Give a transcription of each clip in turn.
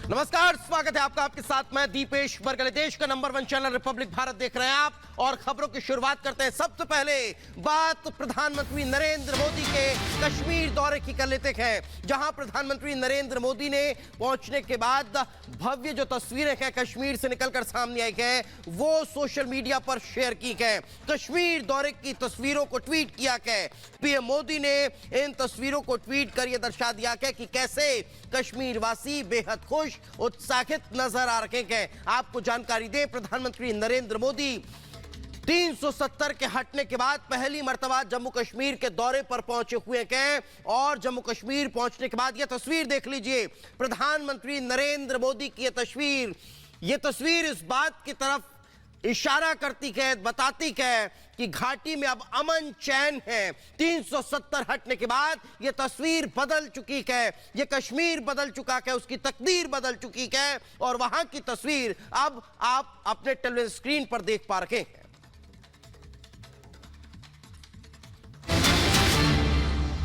नमस्कार, स्वागत है आपका। आपके साथ मैं दीपेश बरगले। देश का नंबर 1 चैनल रिपब्लिक भारत देख रहे हैं आप और खबरों की शुरुआत करते हैं। सबसे पहले बात प्रधानमंत्री नरेंद्र मोदी के कश्मीर दौरे की कर लेते हैं, जहां प्रधानमंत्री नरेंद्र मोदी ने पहुंचने के बाद भव्य जो तस्वीरें हैं कश्मीर से निकलकर सामने आई है वो सोशल मीडिया पर शेयर की गए। कश्मीर दौरे की तस्वीरों को ट्वीट किया गया। पीएम मोदी ने इन तस्वीरों को ट्वीट कर यह दर्शा दिया गया कि कैसे कश्मीर वासी बेहद खुश उत्साहित नजर आ रहे हैं। आपको जानकारी दें, प्रधानमंत्री नरेंद्र मोदी 370 के हटने के बाद पहली मर्तबा जम्मू कश्मीर के दौरे पर पहुंचे हुए हैं और जम्मू कश्मीर पहुंचने के बाद यह तस्वीर देख लीजिए। प्रधानमंत्री नरेंद्र मोदी की यह तस्वीर इस बात की तरफ इशारा करती है, बताती है कि घाटी में अब अमन चैन है। 370 हटने के बाद यह तस्वीर बदल चुकी है, यह कश्मीर बदल चुका है, उसकी तकदीर बदल चुकी है और वहां की तस्वीर अब आप अपने टेलीविजन स्क्रीन पर देख पा रहे हैं।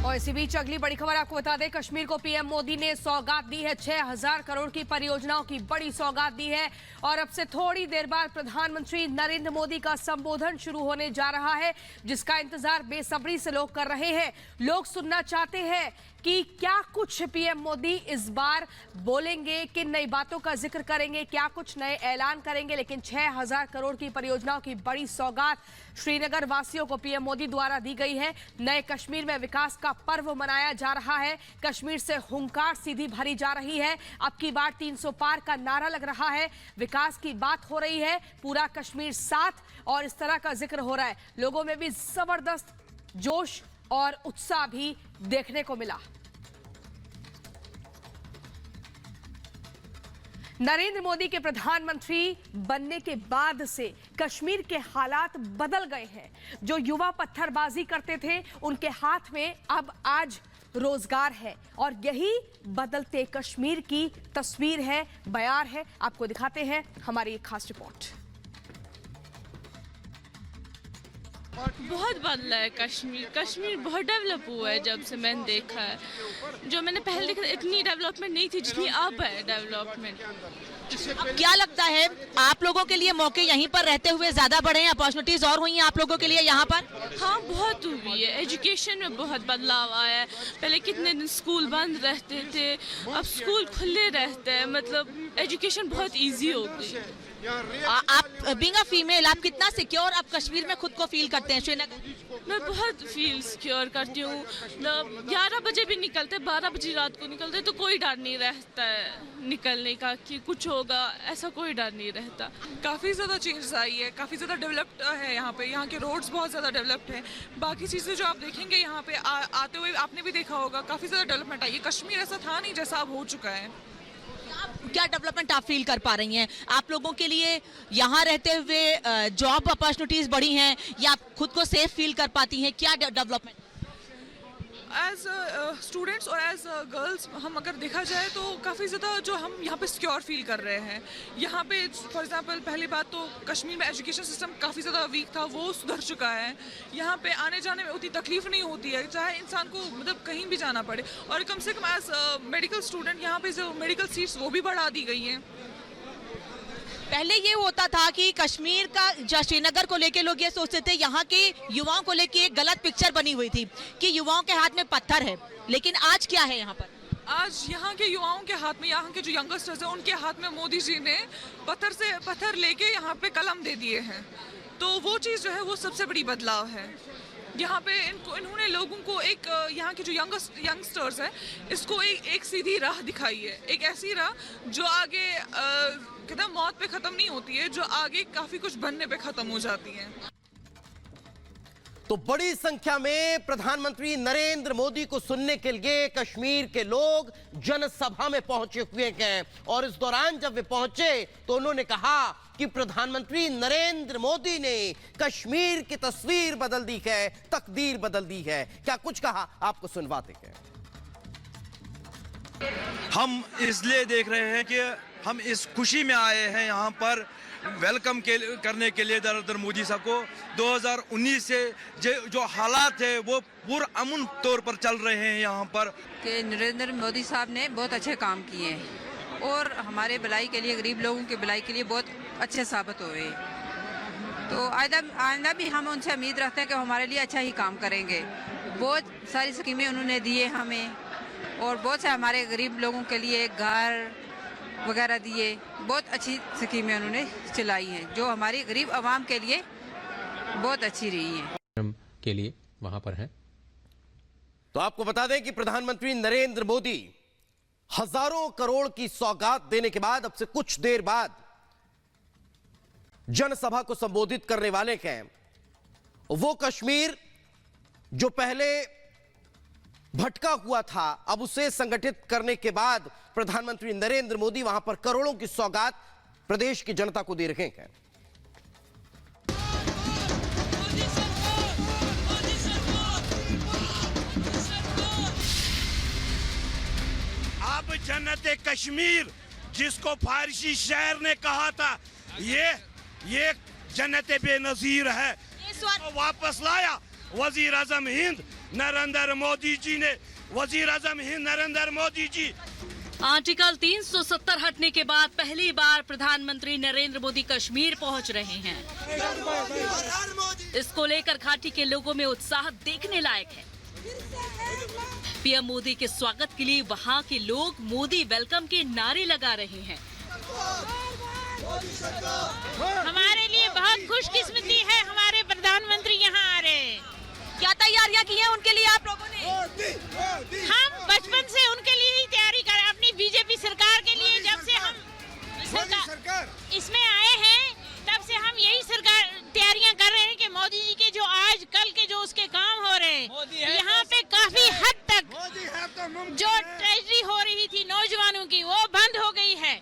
और इसी बीच अगली बड़ी खबर आपको बता दें, कश्मीर को पीएम मोदी ने सौगात दी है। 6000 करोड़ की परियोजनाओं की बड़ी सौगात दी है और अब से थोड़ी देर बाद प्रधानमंत्री नरेंद्र मोदी का संबोधन शुरू होने जा रहा है, जिसका इंतजार बेसब्री से लोग कर रहे हैं। लोग सुनना चाहते हैं कि क्या कुछ पीएम मोदी इस बार बोलेंगे, किन नई बातों का जिक्र करेंगे, क्या कुछ नए ऐलान करेंगे। लेकिन 6000 करोड़ की परियोजनाओं की बड़ी सौगात श्रीनगर वासियों को पीएम मोदी द्वारा दी गई है। नए कश्मीर में विकास का पर्व मनाया जा रहा है। कश्मीर से हुंकार सीधी भरी जा रही है। अब की बार 300 पार का नारा लग रहा है। विकास की बात हो रही है, पूरा कश्मीर साथ, और इस तरह का जिक्र हो रहा है। लोगों में भी जबरदस्त जोश और उत्साह भी देखने को मिला। नरेंद्र मोदी के प्रधानमंत्री बनने के बाद से कश्मीर के हालात बदल गए हैं। जो युवा पत्थरबाजी करते थे उनके हाथ में अब आज रोजगार है और यही बदलते कश्मीर की तस्वीर है, बयार है। आपको दिखाते हैं हमारी एक खास रिपोर्ट। बहुत बदला है कश्मीर बहुत डेवलप हुआ है जब से मैंने देखा है। जो मैंने पहले देखा इतनी डेवलपमेंट नहीं थी जितनी अब है डेवलपमेंट। क्या लगता है आप लोगों के लिए मौके यहीं पर रहते हुए ज्यादा बढ़े हैं, अपॉर्चुनिटीज और हुई हैं आप लोगों के लिए यहाँ पर? हाँ, बहुत हुई है। एजुकेशन में बहुत बदलाव आया है। पहले कितने दिन स्कूल बंद रहते थे, अब स्कूल खुले रहते हैं। मतलब एजुकेशन बहुत इजी हो गई। आप बीइंग अ फीमेल, आप कितना सिक्योर आप कश्मीर में खुद को फील करते हैं श्रीनगर? मैं बहुत फील सिक्योर करती हूँ। 11 बजे भी निकलते, 12 बजे रात को निकलते तो कोई डर नहीं रहता है निकलने का कि कुछ होगा, ऐसा कोई डर नहीं रहता। काफ़ी ज़्यादा चेंज आई है, काफ़ी ज़्यादा डेवलप्ड है यहाँ पे। यहाँ के रोड्स बहुत ज़्यादा डेवलप्ड हैं। बाकी चीज़ें जो आप देखेंगे यहाँ पे आते हुए आपने भी देखा होगा, काफ़ी ज़्यादा डेवलपमेंट आई है। कश्मीर ऐसा था नहीं जैसा अब हो चुका है। क्या डेवलपमेंट आप फील कर पा रही हैं? आप लोगों के लिए यहाँ रहते हुए जॉब अपॉर्चुनिटीज बढ़ी हैं या आप खुद को सेफ फील कर पाती हैं? क्या डेवलपमेंट? एज स्टूडेंट्स और एज गर्ल्स हम अगर देखा जाए तो काफ़ी ज़्यादा जो हम यहाँ पे सिक्योर फील कर रहे हैं। यहाँ पे फॉर एग्जांपल पहली बात तो कश्मीर में एजुकेशन सिस्टम काफ़ी ज़्यादा वीक था, वो सुधर चुका है। यहाँ पे आने जाने में उतनी तकलीफ नहीं होती है, चाहे इंसान को मतलब कहीं भी जाना पड़े। और कम से कम एज मेडिकल स्टूडेंट यहाँ पे जो मेडिकल सीट्स वो भी बढ़ा दी गई हैं। पहले ये होता था कि कश्मीर का श्रीनगर को लेके लोग ये सोचते थे, यहाँ के युवाओं को लेके एक गलत पिक्चर बनी हुई थी कि युवाओं के हाथ में पत्थर है। लेकिन आज क्या है यहाँ पर? आज यहाँ के युवाओं के हाथ में, यहाँ के जो यंगस्टर्स हैं उनके हाथ में मोदी जी ने पत्थर लेके यहाँ पे कलम दे दिए हैं। तो वो चीज़ जो है वो सबसे बड़ी बदलाव है। यहाँ पे इन्होंने लोगों को एक यहाँ के जो यंगस्टर्स हैं इसको एक सीधी राह दिखाई है। एक ऐसी राह जो आगे कहते हैं मौत पे ख़त्म नहीं होती है, जो आगे काफ़ी कुछ बनने पे ख़त्म हो जाती है। तो बड़ी संख्या में प्रधानमंत्री नरेंद्र मोदी को सुनने के लिए कश्मीर के लोग जनसभा में पहुंचे हुए हैं और इस दौरान जब वे पहुंचे तो उन्होंने कहा कि प्रधानमंत्री नरेंद्र मोदी ने कश्मीर की तस्वीर बदल दी है, तकदीर बदल दी है। क्या कुछ कहा, आपको सुनवाते हैं। हम इसलिए देख रहे हैं कि हम इस खुशी में आए हैं यहाँ पर वेलकम करने के लिए नरेंद्र मोदी साहब को। 2019 से जो हालात है वो पूरा अमन तौर पर चल रहे हैं यहाँ पर। कि नरेंद्र मोदी साहब ने बहुत अच्छे काम किए हैं और हमारे भलाई के लिए, गरीब लोगों के भलाई के लिए बहुत अच्छे साबित हुए। तो आइंदा भी हम उनसे उम्मीद रखते हैं कि हमारे लिए अच्छा ही काम करेंगे। बहुत सारी स्कीमें उन्होंने दिए हमें, और बहुत से हमारे गरीब लोगों के लिए घर वगैरह दिए। बहुत अच्छी स्कीमें उन्होंने चलाई हैं जो हमारी गरीब आवाम के लिए बहुत अच्छी रही हैं। के लिए वहां पर हैं। तो आपको बता दें कि प्रधानमंत्री नरेंद्र मोदी हजारों करोड़ की सौगात देने के बाद अब से कुछ देर बाद जनसभा को संबोधित करने वाले हैं। वो कश्मीर जो पहले भटका हुआ था, अब उसे संगठित करने के बाद प्रधानमंत्री नरेंद्र मोदी वहां पर करोड़ों की सौगात प्रदेश की जनता को दे रहे हैं। अब जन्नत कश्मीर जिसको फारसी शायर ने कहा था, ये जन्नत बेनजीर है, तो वापस लाया वजीर आजम हिंद नरेंद्र मोदी जी ने। वजीर आजम हिंद नरेंद्र मोदी जी। आर्टिकल 370 हटने के बाद पहली बार प्रधानमंत्री नरेंद्र मोदी कश्मीर पहुंच रहे हैं। इसको लेकर घाटी के लोगों में उत्साह देखने लायक है। पीएम मोदी के स्वागत के लिए वहां के लोग मोदी वेलकम के नारे लगा रहे हैं। हमारे लिए बहुत खुशकिस्मती है, हमारे प्रधानमंत्री यहाँ आ रहे हैं। क्या तैयारियां की हैं उनके लिए आप लोगों ने? हम बचपन से उनके लिए ही तैयारी कर, अपनी बीजेपी सरकार के लिए। जब से हम इसमें आए हैं तब से हम यही सरकार तैयारियां कर रहे हैं कि मोदी जी के जो आज कल के जो उसके काम हो रहे हैं, यहाँ पे काफी हद तक जो ट्रेजरी हो रही थी नौजवानों की वो बंद हो गई है।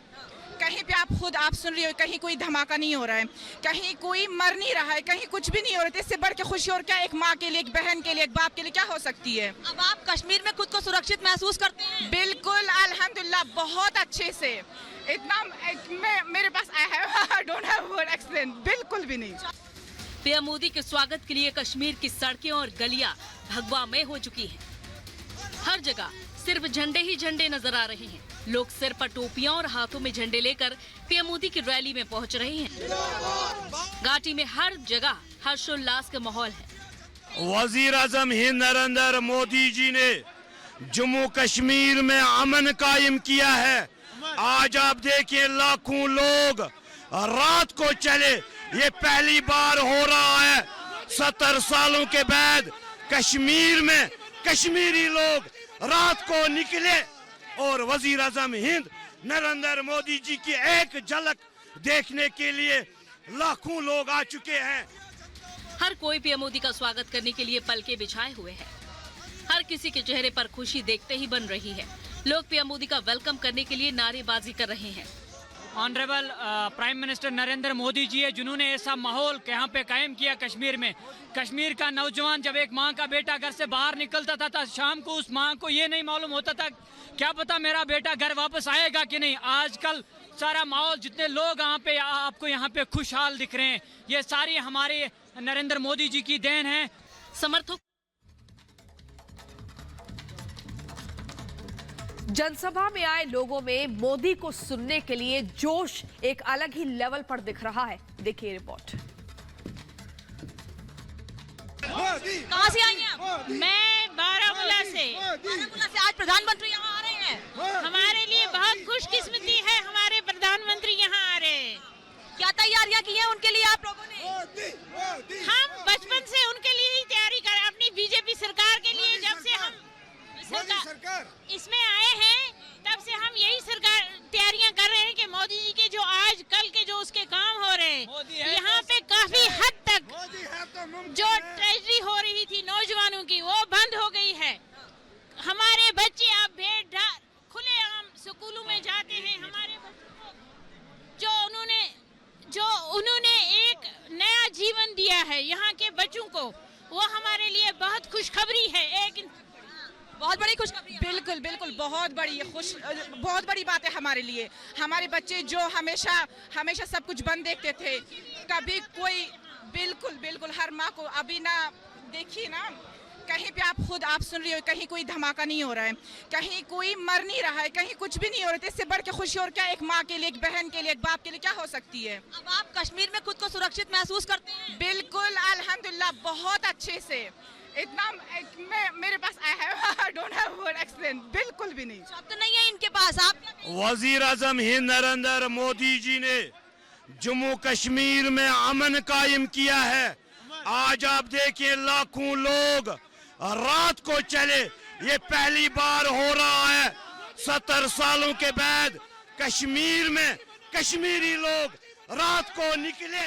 कहीं पे आप सुन रही हो, कहीं कोई धमाका नहीं हो रहा है, कहीं कोई मर नहीं रहा है, कहीं कुछ भी नहीं हो रहा है। इससे बढ़ के खुशी और क्या एक माँ के लिए, एक बहन के लिए, एक बाप के लिए क्या हो सकती है। अब आप कश्मीर में खुद को सुरक्षित महसूस करते हैं? बिल्कुल, अल्हम्दुलिल्लाह, बहुत अच्छे से। इतना मेरे पास I don't have word explain, बिल्कुल भी नहीं। पीएम मोदी के स्वागत के लिए कश्मीर की सड़कें और गलियां भगवामय हो चुकी हैं। हर जगह सिर्फ झंडे ही झंडे नजर आ रहे हैं। लोग सिर पर टोपियां और हाथों में झंडे लेकर पीएम मोदी की रैली में पहुंच रहे हैं। घाटी में हर जगह हर्षोल्लास का माहौल है। वजीर आजम हिंद नरेंद्र मोदी जी ने जम्मू कश्मीर में अमन कायम किया है। आज आप देखिए लाखों लोग रात को चले, ये पहली बार हो रहा है 70 सालों के बाद कश्मीर में कश्मीरी लोग रात को निकले और वजीर आजम हिंद नरेंद्र मोदी जी की एक झलक देखने के लिए लाखों लोग आ चुके हैं। हर कोई पीएम मोदी का स्वागत करने के लिए पलके बिछाए हुए है। हर किसी के चेहरे पर खुशी देखते ही बन रही है। लोग पीएम मोदी का वेलकम करने के लिए नारेबाजी कर रहे हैं। Honourable prime minister Narendra Modi ji है जिन्होंने ऐसा माहौल यहाँ पे कायम किया कश्मीर में। कश्मीर का नौजवान जब एक माँ का बेटा घर से बाहर निकलता था शाम को उस माँ को ये नहीं मालूम होता था क्या पता मेरा बेटा घर वापस आएगा कि नहीं। आजकल सारा माहौल, जितने लोग आपको यहाँ पे खुशहाल दिख रहे हैं, ये सारी हमारे नरेंद्र मोदी जी की देन है। समर्थक जनसभा में आए लोगों में मोदी को सुनने के लिए जोश एक अलग ही लेवल पर दिख रहा है। देखिए रिपोर्ट। कहाँ से आई हैं आप? मैं बारामूला से। बारामूला से। आज प्रधानमंत्री यहाँ आ रहे हैं। हमारे लिए बहुत खुशकिस्मती है, हमारे प्रधानमंत्री यहाँ आ रहे हैं। क्या तैयारियां की हैं उनके लिए आप लोगों ने? हम बचपन से उनके लिए ही तैयारी कर, अपनी बीजेपी सरकार के लिए। जब से हम इसमें आए हैं तब से हम यही सरकार तैयारियां कर रहे हैं कि मोदी जी के जो आज कल के जो उसके काम हो रहे हैं, यहाँ पे काफी हद तक जो ट्रेजरी हो रही थी नौजवानों की वो बंद हो गई है। हमारे बच्चे अब खुलेआम स्कूलों में जाते हैं। हमारे बच्चों को जो उन्होंने एक नया जीवन दिया है यहाँ के बच्चों को, वो हमारे लिए बहुत खुशखबरी है। बहुत बड़ी खुशखबरी है। बिल्कुल बिल्कुल, बहुत बड़ी बात है हमारे लिए। हमारे बच्चे जो हमेशा सब कुछ बंद देखते थे, कभी कोई बिल्कुल हर माँ को अभी ना देखिए ना कहीं पे आप सुन रही हो कहीं कोई धमाका नहीं हो रहा है, कहीं कोई मर नहीं रहा है, कहीं कुछ भी नहीं हो रहा है। इससे बढ़ के खुशी और क्या एक माँ के लिए, एक बहन के लिए, एक बाप के लिए क्या हो सकती है। अब आप कश्मीर में खुद को सुरक्षित महसूस करते हैं? बिल्कुल अल्हम्दुलिल्लाह, बहुत अच्छे से। इतना मेरे पास I don't have word explain, बिल्कुल भी नहीं, शब्द नहीं है इनके पास। आप वजीर आजम हिंद नरेंद्र मोदी जी ने जम्मू कश्मीर में अमन कायम किया है। आज आप देखिए लाखों लोग रात को चले, ये पहली बार हो रहा है 70 सालों के बाद कश्मीर में कश्मीरी लोग रात को निकले।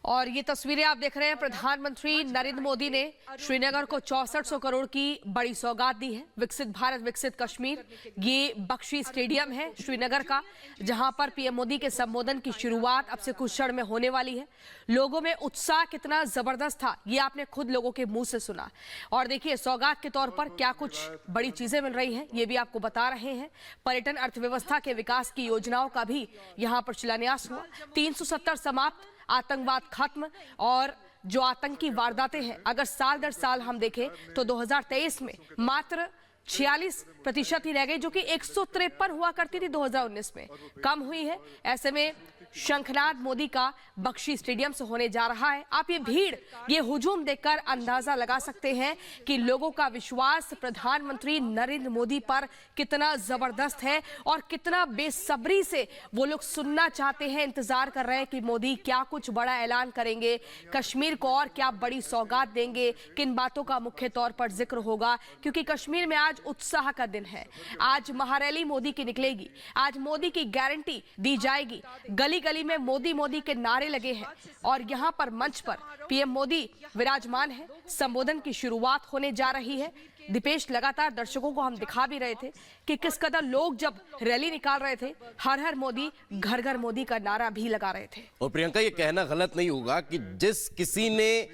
और ये तस्वीरें आप देख रहे हैं, प्रधानमंत्री नरेंद्र मोदी ने श्रीनगर को 6400 करोड़ की बड़ी सौगात दी है। विकसित भारत विकसित कश्मीर, ये बख्शी स्टेडियम है श्रीनगर का, जहां पर पीएम मोदी के संबोधन की शुरुआत अब से कुछ क्षण में होने वाली है। लोगों में उत्साह कितना जबरदस्त था ये आपने खुद लोगों के मुंह से सुना। और देखिए सौगात के तौर पर क्या कुछ बड़ी चीजें मिल रही हैं ये भी आपको बता रहे हैं। पर्यटन अर्थव्यवस्था के विकास की योजनाओं का भी यहाँ पर शिलान्यास हुआ। 370 समाप्त, आतंकवाद खत्म। और जो आतंकी वारदातें हैं अगर साल दर साल हम देखें तो 2023 में मात्र 46% ही रह गई, जो कि 153 हुआ करती थी 2019 में, कम हुई है। ऐसे में शंखनाद मोदी का बख्शी स्टेडियम से होने जा रहा है। आप ये भीड़, ये हुजूम देखकर अंदाजा लगा सकते हैं कि लोगों का विश्वास प्रधानमंत्री नरेंद्र मोदी पर कितना जबरदस्त है और कितना बेसब्री से वो लोग सुनना चाहते हैं, इंतजार कर रहे हैं कि मोदी क्या कुछ बड़ा ऐलान करेंगे, कश्मीर को और क्या बड़ी सौगात देंगे, किन बातों का मुख्य तौर पर जिक्र होगा। क्योंकि कश्मीर में आज उत्साह का दिन है। आज महारैली मोदी की निकलेगी, आज मोदी की गारंटी दी जाएगी। गली गली में मोदी मोदी के नारे लगे हैं और यहाँ पर मंच पर पीएम मोदी विराजमान है। संबोधन की शुरुआत होने जा रही है। दीपेश, लगातार दर्शकों को हम दिखा भी रहे थे कि किस कदर लोग जब रैली निकाल रहे थे हर हर मोदी घर घर मोदी का नारा भी लगा रहे थे। और प्रियंका, ये कहना गलत नहीं होगा कि जिस किसी ने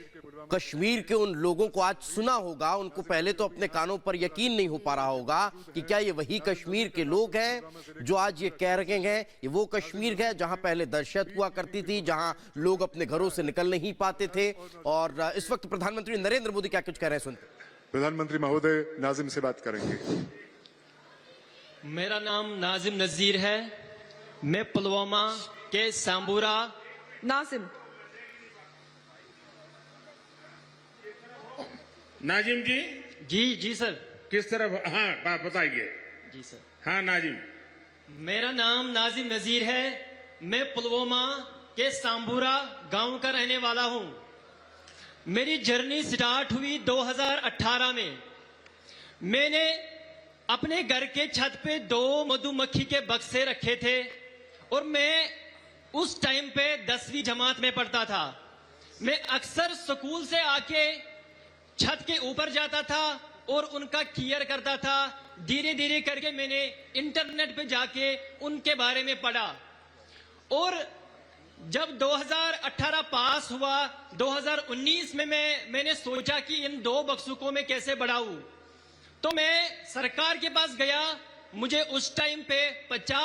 कश्मीर के उन लोगों को आज सुना होगा, उनको पहले तो अपने कानों पर यकीन नहीं हो पा रहा होगा कि क्या ये वही कश्मीर के लोग हैं जो आज ये कह रहे हैं ये वो कश्मीर है जहां पहले दहशत हुआ करती थी, जहां लोग अपने घरों से निकल नहीं पाते थे। और इस वक्त प्रधानमंत्री नरेंद्र मोदी क्या कुछ कह रहे हैं, सुनते। प्रधानमंत्री महोदय नाजिम से बात करेंगे। मेरा नाम नाजिम नजीर है, मैं पुलवामा के सांबूरा। नाजिम नाजिम जी। जी सर। किस तरफ? हाँ बताइए। जी सर। हाँ नाजिम। मेरा नाम नाजिम नजीर है, मैं पुलवामा के सांबूरा गांव का रहने वाला हूं। मेरी जर्नी स्टार्ट हुई 2018 में। मैंने अपने घर के छत पे 2 मधुमक्खी के बक्से रखे थे और मैं उस टाइम पे 10वीं जमात में पढ़ता था। मैं अक्सर स्कूल से आके छत के ऊपर जाता था और उनका केयर करता था। धीरे धीरे करके मैंने इंटरनेट पे जाके उनके बारे में पढ़ा और जब 2018 पास हुआ, 2019 में मैंने सोचा कि इन 2 बक्सों को मैं कैसे बढ़ाऊं। तो मैं सरकार के पास गया। मुझे उस टाइम पे 50